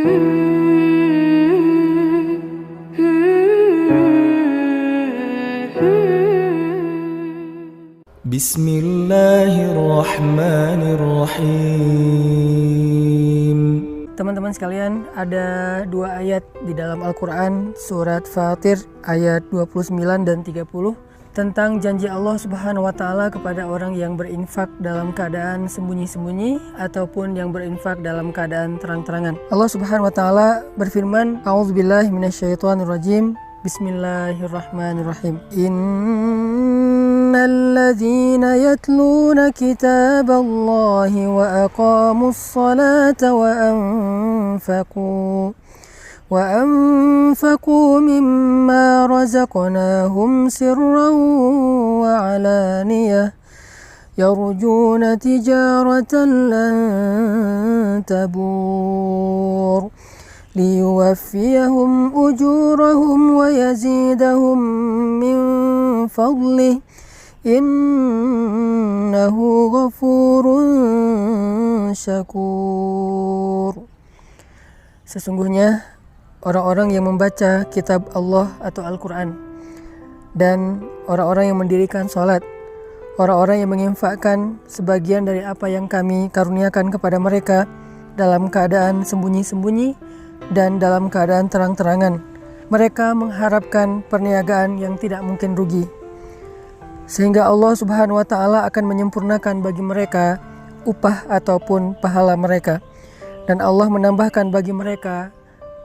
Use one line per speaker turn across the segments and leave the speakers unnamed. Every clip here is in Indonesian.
Bismillahirrahmanirrahim.
Teman-teman sekalian, ada dua ayat di dalam Al-Quran, surat Fatir ayat 29 dan 30 tentang janji Allah Subhanahu wa Ta'ala kepada orang yang berinfak dalam keadaan sembunyi-sembunyi ataupun yang berinfak dalam keadaan terang-terangan. Allah Subhanahu wa Ta'ala berfirman, A'udzubillahi minasyaitonirrajim. Bismillahirrahmanirrahim. Innalladzina yatluna kitaballahi wa aqamus salata وأنفقوا مما رزقناهم سرا وعلانية يرجون تجارة لن تبور ليوفيهم أجورهم ويزيدهم من فضله إنه غفور شكور. Sesungguhnya orang-orang yang membaca kitab Allah atau Al-Quran dan orang-orang yang mendirikan sholat, orang-orang yang menginfakkan sebagian dari apa yang kami karuniakan kepada mereka dalam keadaan sembunyi-sembunyi dan dalam keadaan terang-terangan, mereka mengharapkan perniagaan yang tidak mungkin rugi, sehingga Allah Subhanahu wa Ta'ala akan menyempurnakan bagi mereka upah ataupun pahala mereka, dan Allah menambahkan bagi mereka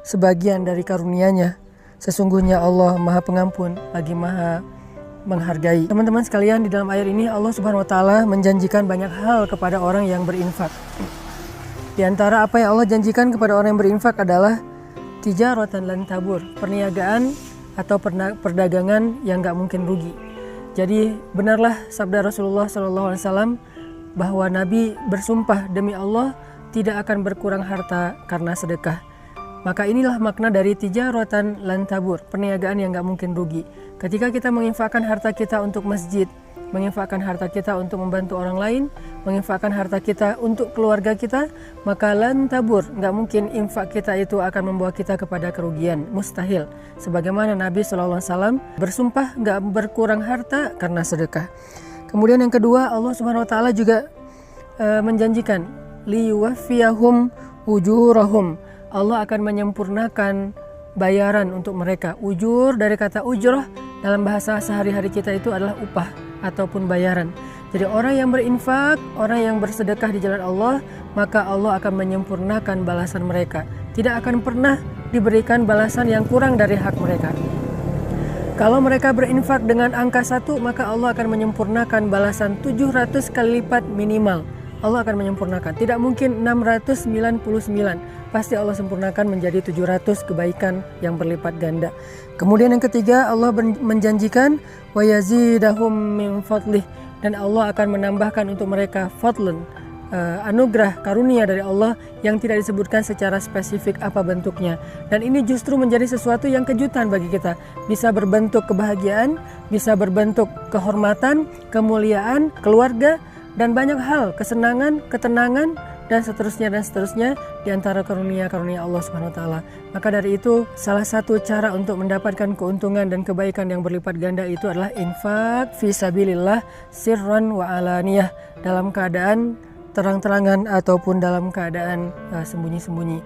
sebagian dari karunia-Nya. Sesungguhnya Allah Maha Pengampun lagi Maha Menghargai. Teman-teman sekalian, di dalam ayat ini Allah Subhanahu wa Ta'ala menjanjikan banyak hal kepada orang yang berinfak. Di antara apa yang Allah janjikan kepada orang yang berinfak adalah tijaratan lan tabur, perniagaan atau perdagangan yang gak mungkin rugi. Jadi benarlah sabda Rasulullah SAW bahwa Nabi bersumpah demi Allah tidak akan berkurang harta karena sedekah. Maka inilah makna dari tijaratan lan tabur, perniagaan yang gak mungkin rugi. Ketika kita menginfakkan harta kita untuk masjid, menginfakkan harta kita untuk membantu orang lain, menginfakkan harta kita untuk keluarga kita, maka lan tabur, gak mungkin infak kita itu akan membawa kita kepada kerugian, mustahil. Sebagaimana Nabi SAW bersumpah gak berkurang harta karena sedekah. Kemudian yang kedua, Allah Subhanahu wa Ta'ala juga menjanjikan liyuwaffiyahum ujurahum, Allah akan menyempurnakan bayaran untuk mereka. Ujur dari kata ujrah dalam bahasa sehari-hari kita itu adalah upah ataupun bayaran. Jadi orang yang berinfak, orang yang bersedekah di jalan Allah, maka Allah akan menyempurnakan balasan mereka. Tidak akan pernah diberikan balasan yang kurang dari hak mereka. Kalau mereka berinfak dengan angka 1, maka Allah akan menyempurnakan balasan 700 kali lipat minimal. Allah akan menyempurnakan. Tidak mungkin 699. Pasti Allah sempurnakan menjadi 700 kebaikan yang berlipat ganda. Kemudian yang ketiga, Allah menjanjikan wa yazidahum min fadlih, dan Allah akan menambahkan untuk mereka fadlan, anugerah karunia dari Allah yang tidak disebutkan secara spesifik apa bentuknya. Dan ini justru menjadi sesuatu yang kejutan bagi kita. Bisa berbentuk kebahagiaan, bisa berbentuk kehormatan, kemuliaan, keluarga, dan banyak hal, kesenangan, ketenangan, dan seterusnya di antara karunia-karunia Allah Subhanahu wa Ta'ala. Maka dari itu, salah satu cara untuk mendapatkan keuntungan dan kebaikan yang berlipat ganda itu adalah infak fi sabilillah sirran wa alaniyah, dalam keadaan terang-terangan ataupun dalam keadaan sembunyi-sembunyi.